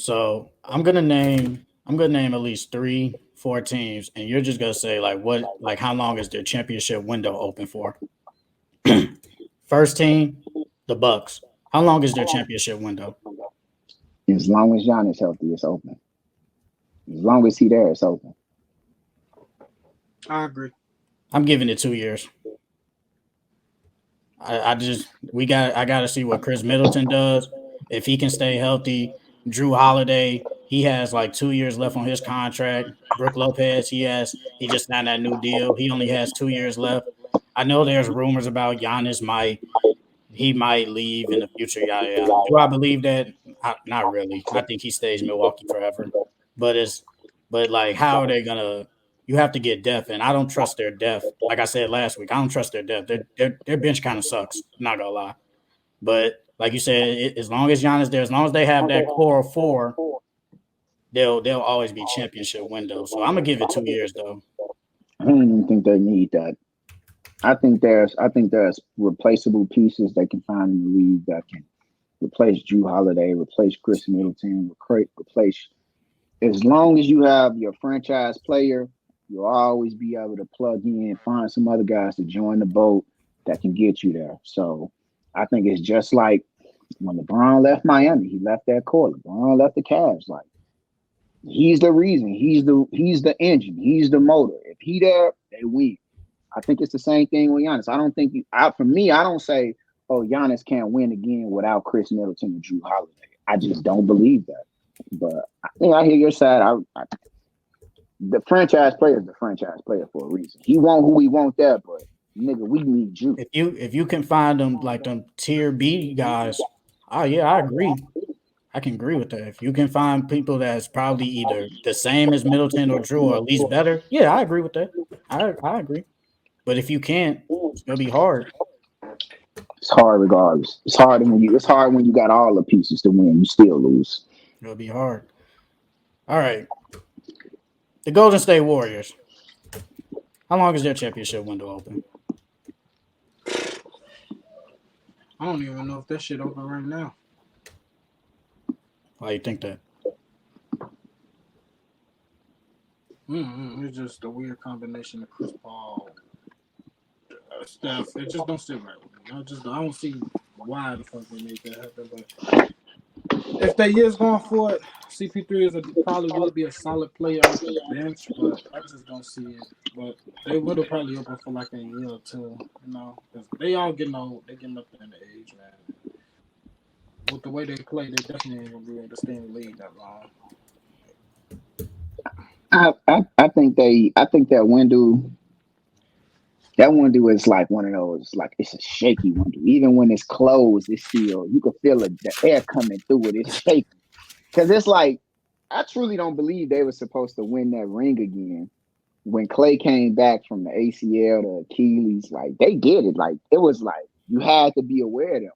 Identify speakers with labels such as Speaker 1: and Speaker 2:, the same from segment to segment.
Speaker 1: So I'm gonna name at least three, four teams, and you're just gonna say like how long is their championship window open for? First team, the Bucks. How long is their championship window?
Speaker 2: As long as Giannis healthy, it's open. As long as he there, it's open.
Speaker 3: I agree.
Speaker 1: I'm giving it 2 years. I just I gotta see what Chris Middleton does. If he can stay healthy, Drew Holiday, he has like 2 years left on his contract. Brooke Lopez, he just signed that new deal. He only has 2 years left. I know there's rumors about Giannis might leave in the future. Yada yada. Do I believe that? Not really. I think he stays Milwaukee forever. But like how are they gonna? You have to get depth, and I don't trust their depth. Like I said last week, I don't trust their depth. Their bench kind of sucks. Not gonna lie. But like you said, as long as Giannis there, as long as they have that core of four, they'll always be championship window. So I'm gonna give it 2 years though.
Speaker 2: I don't even think they need that. I think there's replaceable pieces they can find in the league that can replace Drew Holiday, replace Chris Middleton, replace. As long as you have your franchise player, you'll always be able to plug in, find some other guys to join the boat that can get you there. So I think it's just like when LeBron left Miami, he left that core. LeBron left the Cavs. Like he's the reason. He's the engine. He's the motor. If he there, they win. I think it's the same thing with Giannis. I don't think for me, I don't say, oh, Giannis can't win again without Chris Middleton and Drew Holiday. I just don't believe that. But I think I hear your side. The franchise player is the franchise player for a reason. He want who he want there, but nigga, we need you.
Speaker 1: If you can find them like them tier B guys, oh yeah, I agree. I can agree with that. If you can find people that's probably either the same as Middleton or Drew, or at least better, yeah, I agree with that. I agree. But if you can't, it's gonna be hard.
Speaker 2: It's hard regardless. It's hard when you got all the pieces to win. You still lose.
Speaker 1: It'll be hard. All right, the Golden State Warriors. How long is their championship window open?
Speaker 3: I don't even know if that shit open right now.
Speaker 1: Why you think that?
Speaker 3: It's just a weird combination of Chris Paul, stuff. It just don't sit right with me. I don't see why the fuck they made that happen. But if they is going for it, CP3 probably will be a solid player off the bench, but I just don't see it. But they would have probably open for like a year or two, because they all getting old. They getting up there in the age, man. With the way they play, they definitely ain't gonna be able to stay in the league that long.
Speaker 2: I think that window is like one of those, like it's a shaky window. Even when it's closed, it's still you can feel the air coming through it. It's shaky because it's like I truly don't believe they were supposed to win that ring again. When Clay came back from the ACL to Achilles, like they did it. Like it was like you had to be aware of them.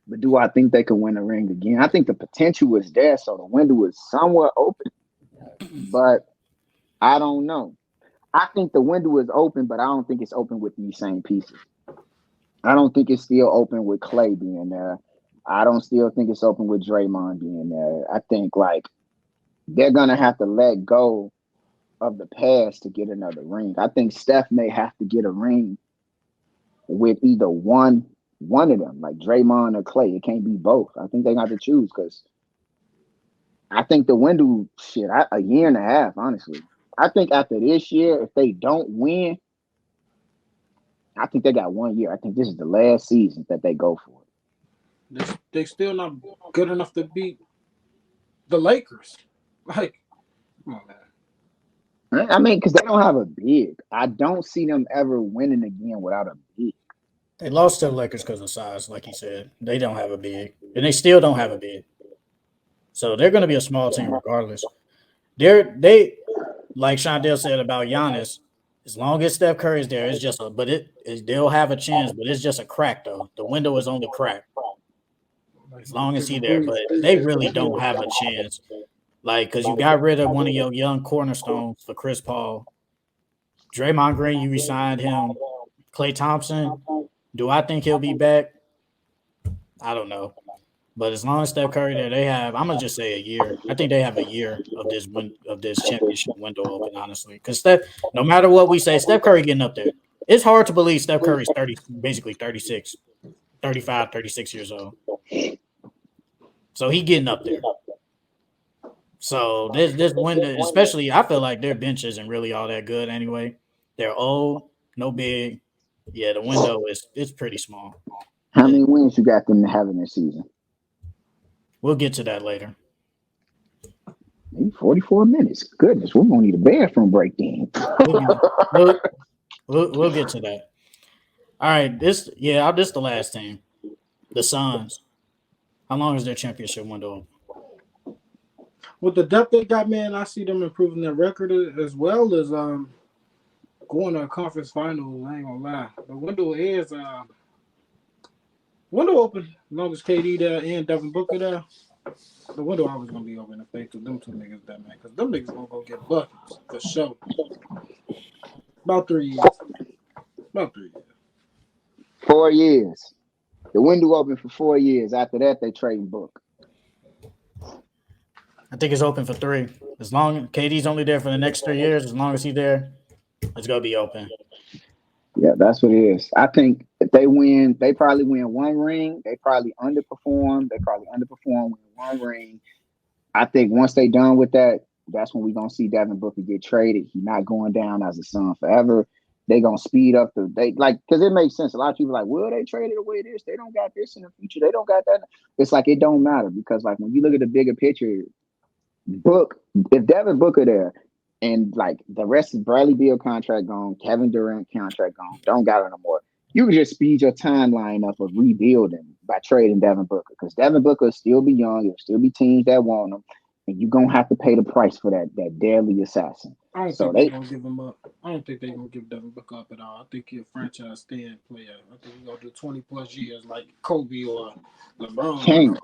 Speaker 2: But do I think they could win a ring again? I think the potential was there, so the window is somewhat open. But I don't know. I think the window is open, but I don't think it's open with these same pieces. I don't think it's still open with Clay being there. I don't still think it's open with Draymond being there. I think like they're gonna have to let go of the past to get another ring. I think Steph may have to get a ring with either one of them, like Draymond or Clay. It can't be both. I think they got to choose because I think the window a year and a half, honestly. I think after this year, if they don't win, I think they got 1 year. I think this is the last season that they go for
Speaker 3: it. They still not good enough to beat the Lakers. Like, come on, man.
Speaker 2: I mean, because they don't have a big. I don't see them ever winning again without a big.
Speaker 1: They lost to the Lakers because of size, like you said. They don't have a big, and they still don't have a big. So they're going to be a small team regardless. They like Shondell said about Giannis. As long as Steph Curry is there, it's just they'll have a chance, but it's just a crack though. The window is only cracked as long as he's there, but they really don't have a chance. Like, because you got rid of one of your young cornerstones for Chris Paul. Draymond Green, you resigned him. Klay Thompson, do I think he'll be back? I don't know. But as long as Steph Curry there, they have. I'm gonna just say a year. I think they have a year of this championship window open, honestly. Because Steph, no matter what we say, Steph Curry getting up there. It's hard to believe Steph Curry's 30, basically 36, 35, 36 years old. So he getting up there. So this window, especially, I feel like their bench isn't really all that good anyway. They're old, no big. Yeah, the window is it's pretty small.
Speaker 2: How many wins you got them having this season?
Speaker 1: We'll get to that later.
Speaker 2: Maybe 44 minutes. Goodness, we're gonna need a bathroom break then.
Speaker 1: We'll, we'll get to that. All right, this the last team, the Suns. How long is their championship window?
Speaker 3: With the depth they got, man, I see them improving their record as well as going to a conference finals. I ain't gonna lie, the window open as long as KD there and Devin Booker there. The window always gonna be open if they took them two niggas there, man. Because them niggas gonna go get buckets for sure. About 3 years. About 3 years.
Speaker 2: 4 years. The window open for 4 years. After that, they trade Book.
Speaker 1: I think it's open for 3. As long KD's only there for the next 3 years, as long as he's there, it's gonna be open.
Speaker 2: Yeah, that's what it is. I think if they win, they probably win 1 ring. They probably underperform. Win 1 ring. I think once they done with that, that's when we're gonna see Devin Booker get traded. He's not going down as a Sun forever. They gonna speed up because it makes sense. A lot of people are like, will they trade it away this? They don't got this in the future. They don't got that. It's like it don't matter because like when you look at the bigger picture, if Devin Booker there and like the rest of Bradley Beal contract gone, Kevin Durant contract gone, don't got it no more. You can just speed your timeline up of rebuilding by trading Devin Booker because Devin Booker will still be young. There'll still be teams that want him, and you're gonna have to pay the price for that deadly assassin.
Speaker 3: I don't think they're gonna give him up. I don't think they're gonna give Devin Booker up at all. I think he's a franchise staying player. I think he's gonna do 20+ years like Kobe or LeBron.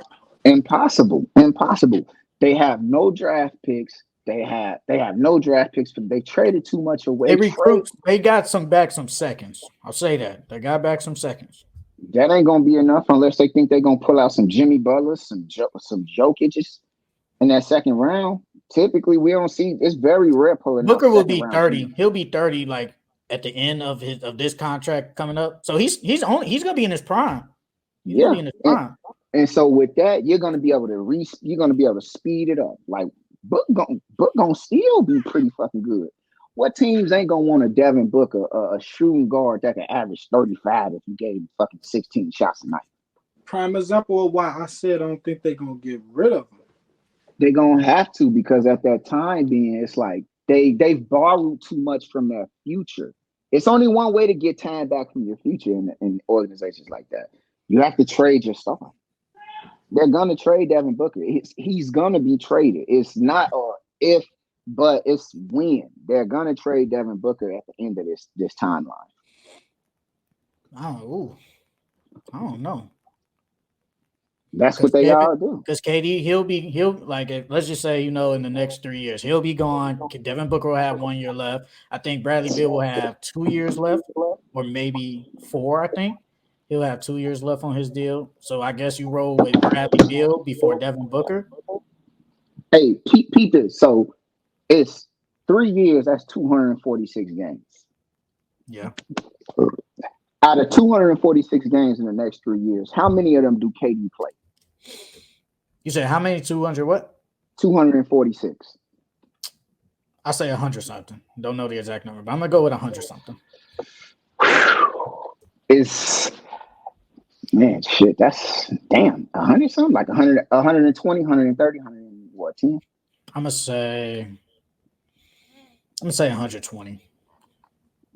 Speaker 2: Impossible. They have no draft picks. They have no draft picks. They traded too much away.
Speaker 1: They got some seconds. I'll say that they got back some seconds.
Speaker 2: That ain't gonna be enough unless they think they're gonna pull out some Jimmy Butler, some Jokic's in that second round. Typically, we don't see. It's very rare pulling.
Speaker 1: Booker will be 30. Team. He'll be 30 like at the end of this contract coming up. So he's gonna be in his prime. He's gonna be in his prime.
Speaker 2: And so with that, you're gonna be able to speed it up. Like Book gonna still be pretty fucking good. What teams ain't gonna want a Devin Booker, a shooting guard that can average 35 if you gave him fucking 16 shots a night?
Speaker 3: Prime example of why I said I don't think they're gonna get rid of him.
Speaker 2: They're gonna have to because at that time being, it's like they've borrowed too much from their future. It's only one way to get time back from your future in organizations like that. You have to trade your star. They're gonna trade Devin Booker. He's gonna be traded. It's not if, but it's when. They're gonna trade Devin Booker at the end of this timeline.
Speaker 1: I don't know.
Speaker 2: That's what they all do.
Speaker 1: Because KD, he'll like let's just say in the next 3 years he'll be gone. Devin Booker will have 1 year left. I think Bradley Beal will have 2 years left, or maybe 4. I think he'll have 2 years left on his deal. So I guess you roll with Bradley Beal before Devin Booker.
Speaker 2: Hey, peep this. So it's 3 years. That's 246 games.
Speaker 1: Yeah.
Speaker 2: Out of 246 games in the next 3 years, how many of them do KD play?
Speaker 1: You said how many? 200 what?
Speaker 2: 246.
Speaker 1: I say 100 something. Don't know the exact number, but I'm gonna go with 100 something.
Speaker 2: It's man, shit. That's damn 100 something, like 100, 120, 130, 110.
Speaker 1: I'm gonna say 120.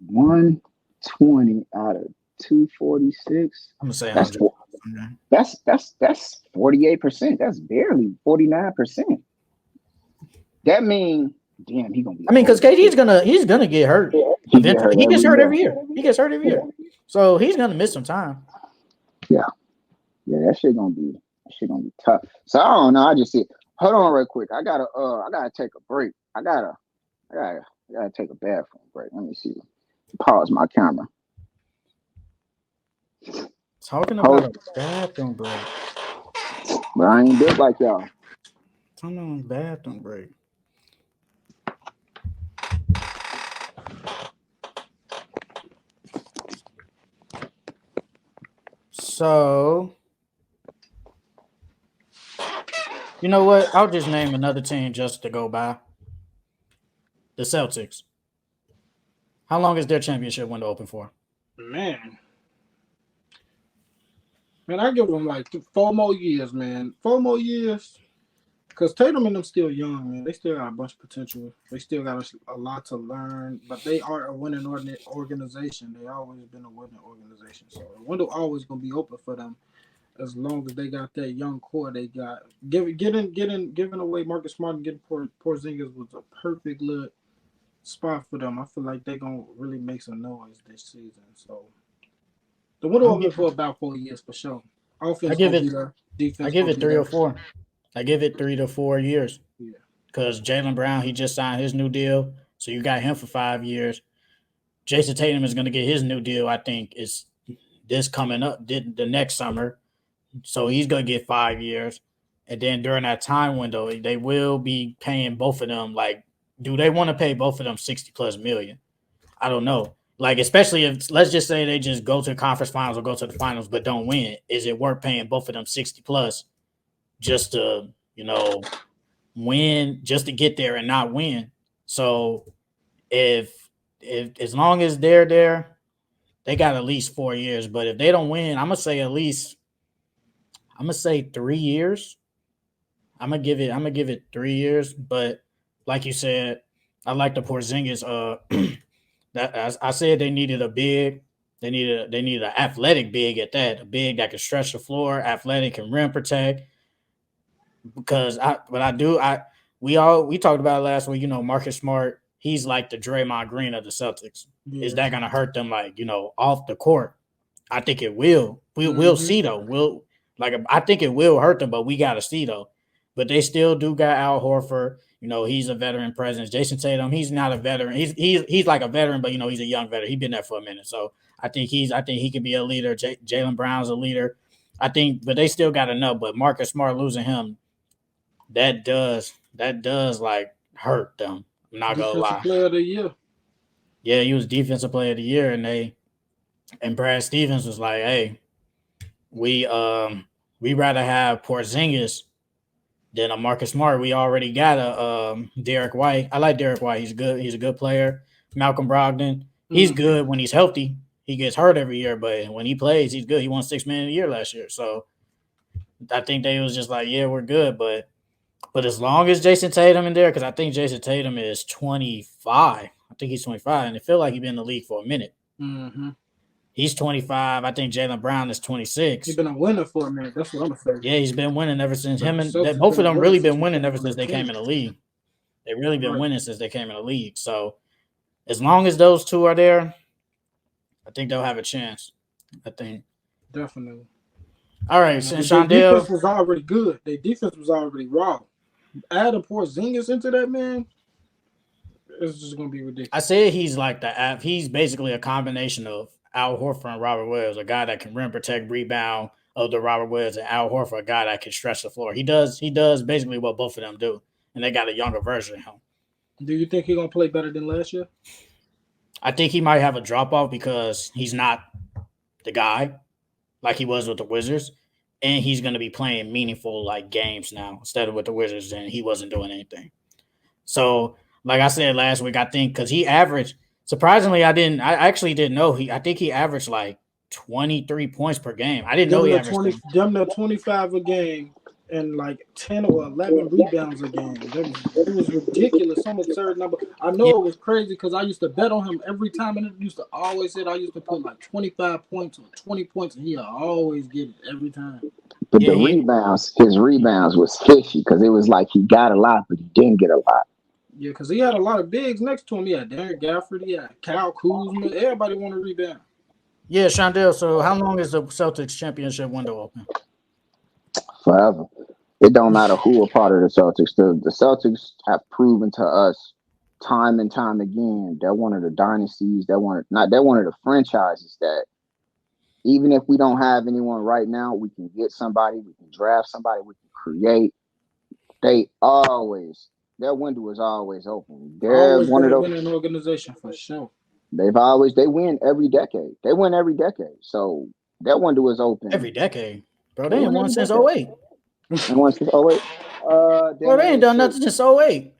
Speaker 2: 120 out of 246.
Speaker 1: I'm gonna say 100.
Speaker 2: That's 48%. That's barely 49%. That means damn, he gonna be.
Speaker 1: I mean, because KD's gonna get hurt. He gets hurt every year. He gets hurt every year. So he's gonna miss some time.
Speaker 2: Yeah, that shit gonna be tough. So I don't know. I just see. Hold on, real quick. I gotta take a break. I gotta take a bathroom break. Let me see. Pause my camera.
Speaker 1: Talking about a bathroom break.
Speaker 2: But I ain't built like y'all.
Speaker 1: Turn on bathroom break. So, you know what? I'll just name another team just to go by. The Celtics. How long is their championship window open for?
Speaker 3: Man, I give them like 4 more years, man. 4 more years. Because Tatum and them still young, man. They still got a bunch of potential. They still got a lot to learn. But they are a winning organization. They always been a winning organization. So the window always gonna be open for them as long as they got that young core. They got giving away Marcus Smart and getting Porzingis was a perfect little spot for them. I feel like they gonna really make some noise this season. So the window open for about 4 years for sure. Offense gonna be there.
Speaker 1: I
Speaker 3: Defense
Speaker 1: give
Speaker 3: gonna
Speaker 1: it
Speaker 3: be
Speaker 1: 3 or
Speaker 3: there.
Speaker 1: 4. I give it 3 to 4 years.
Speaker 3: Yeah.
Speaker 1: Because Jaylen Brown, he just signed his new deal. So you got him for 5 years. Jason Tatum is going to get his new deal, I think, is this coming up the next summer. So he's going to get 5 years. And then during that time window, they will be paying both of them. Like, do they want to pay both of them 60 plus million? I don't know. Like, especially if, let's just say they just go to the conference finals or go to the finals but don't win. Is it worth paying both of them 60 plus just to, win, just to get there and not win? So if as long as they're there, they got at least 4 years. But if they don't win, I'm gonna say 3 years. I'm gonna give it 3 years. But like you said, I like the Porzingis. That as I said, they needed a big. They needed an athletic big at that. A big that can stretch the floor, athletic and rim protect. Because we talked about it last week. Marcus Smart, he's like the Draymond Green of the Celtics.
Speaker 3: Yeah.
Speaker 1: Is that going to hurt them? Like, off the court? I think it will. We'll see though. I think it will hurt them, but we got to see though. But they still do got Al Horford. He's a veteran presence. Jason Tatum, he's not a veteran. He's like a veteran, but he's a young veteran. He's been there for a minute, so I think he can be a leader. Jaylen Brown's a leader. I think, but they still got enough. But Marcus Smart losing him, that does like hurt them. I'm not gonna
Speaker 3: Defensive
Speaker 1: lie.
Speaker 3: player of the year.
Speaker 1: Yeah, he was defensive player of the year, and Brad Stevens was like, "Hey, we rather have Porzingis than a Marcus Smart. We already got a Derek White. I like Derek White. He's good. He's a good player. Malcolm Brogdon. He's good when he's healthy. He gets hurt every year, but when he plays, he's good. He won $6 million a year last year. So I think they was just like, yeah, we're good, but as long as Jason Tatum in there, because I think Jason Tatum is 25. I think he's 25, and it feel like he's been in the league for a minute.
Speaker 3: Mm-hmm.
Speaker 1: He's 25. I think Jaylen Brown is 26.
Speaker 3: He's been a winner for a minute. That's what I'm saying.
Speaker 1: Yeah, he's been winning ever since
Speaker 3: But
Speaker 1: him and
Speaker 3: Celtics
Speaker 1: both of
Speaker 3: been
Speaker 1: them
Speaker 3: winning
Speaker 1: really
Speaker 3: since
Speaker 1: been winning ever since they came
Speaker 3: 2020.
Speaker 1: in the league. They've really been
Speaker 3: Right.
Speaker 1: winning since they came in the league. So as long as those two are there, I think they'll have a chance. I think.
Speaker 3: Definitely.
Speaker 1: All right,
Speaker 3: Their
Speaker 1: since
Speaker 3: defense
Speaker 1: Shondell,
Speaker 3: was already good. Their defense was already raw. Adding Porzingis into that, man, it's just gonna be ridiculous.
Speaker 1: I said he's like he's basically a combination of Al Horford and Robert Williams, a guy that can rim protect, rebound of the Robert Williams, and Al Horford, a guy that can stretch the floor. He does basically what both of them do, and they got a younger version of him.
Speaker 3: Do you think he's gonna play better than last year?
Speaker 1: I think he might have a drop off because he's not the guy like he was with the Wizards, and he's going to be playing meaningful like games now instead of with the Wizards, and he wasn't doing anything. So, like I said last week, I think because he averaged surprisingly, I actually didn't know I think he averaged like 23 points per game. I didn't know he averaged
Speaker 3: 25 a game and like 10 or 11 rebounds a game. It was ridiculous, some absurd number. I know it was crazy because I used to bet on him every time, and it used to always say I used to put like 25 points or 20 points, and he'll always get it every time.
Speaker 2: But his rebounds was fishy because it was like he got a lot, but he didn't get a lot.
Speaker 3: Yeah, because he had a lot of bigs next to him. He had Derek Gafford, he had Kyle Kuzma. Everybody want to rebound.
Speaker 1: Yeah, Shondell, so how long is the Celtics championship window open?
Speaker 2: Forever. It don't matter who a part of the Celtics. The Celtics have proven to us time and time again they're one of the dynasties. They're one of the franchises that Even if we don't have anyone right now, we can get somebody, we can draft somebody, we can create. Their window is always open. They're
Speaker 3: Always
Speaker 2: one
Speaker 3: been
Speaker 2: of
Speaker 3: a
Speaker 2: those.
Speaker 3: winning organization for sure.
Speaker 2: They win every decade. They win every decade. So that window is
Speaker 1: Every
Speaker 2: open.
Speaker 1: decade, bro.
Speaker 2: They
Speaker 1: They ain't
Speaker 2: win
Speaker 1: won
Speaker 2: every
Speaker 1: since
Speaker 2: decade.
Speaker 1: '08.
Speaker 2: And once oh wait,
Speaker 1: Bro,
Speaker 2: damn
Speaker 1: they
Speaker 2: that
Speaker 1: ain't
Speaker 2: is
Speaker 1: done
Speaker 2: true.
Speaker 1: nothing since '08.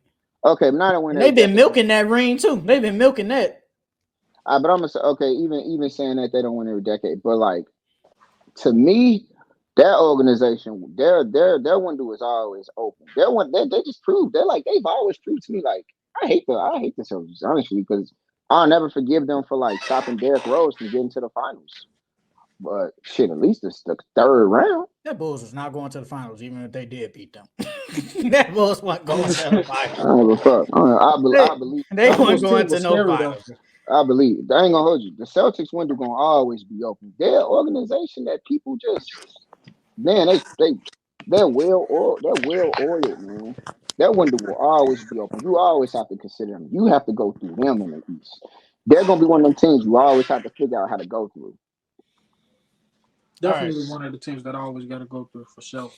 Speaker 2: Okay, but not to win
Speaker 1: And
Speaker 2: every
Speaker 1: they've been
Speaker 2: decade.
Speaker 1: milking that ring too. They've been milking that.
Speaker 2: But I'm gonna say okay, even saying that they don't win every decade, but like to me, that organization, their window is always open. They just proved they've always proved to me like I hate the Celtics honestly because I'll never forgive them for like stopping Derrick Rose from getting to the finals. But shit, at least it's the third round.
Speaker 1: That Bulls was not going to the finals, even if they did beat them. That Bulls wasn't going to the
Speaker 2: I
Speaker 1: finals.
Speaker 2: don't give a fuck. I
Speaker 1: They,
Speaker 2: believe.
Speaker 1: they
Speaker 3: That
Speaker 1: weren't
Speaker 3: Bulls
Speaker 1: going
Speaker 3: team
Speaker 1: to
Speaker 3: was
Speaker 1: no
Speaker 3: scary though.
Speaker 1: finals.
Speaker 2: I believe. I ain't gonna hold you. The Celtics window gonna always be open. They're an organization that people just man, they're well oiled, man. That window will always be open. You always have to consider them. You have to go through them in the East. They're gonna be one of them teams you always have to figure out how to go through.
Speaker 1: All right.
Speaker 3: Definitely one of the teams that I always got to go through for sure.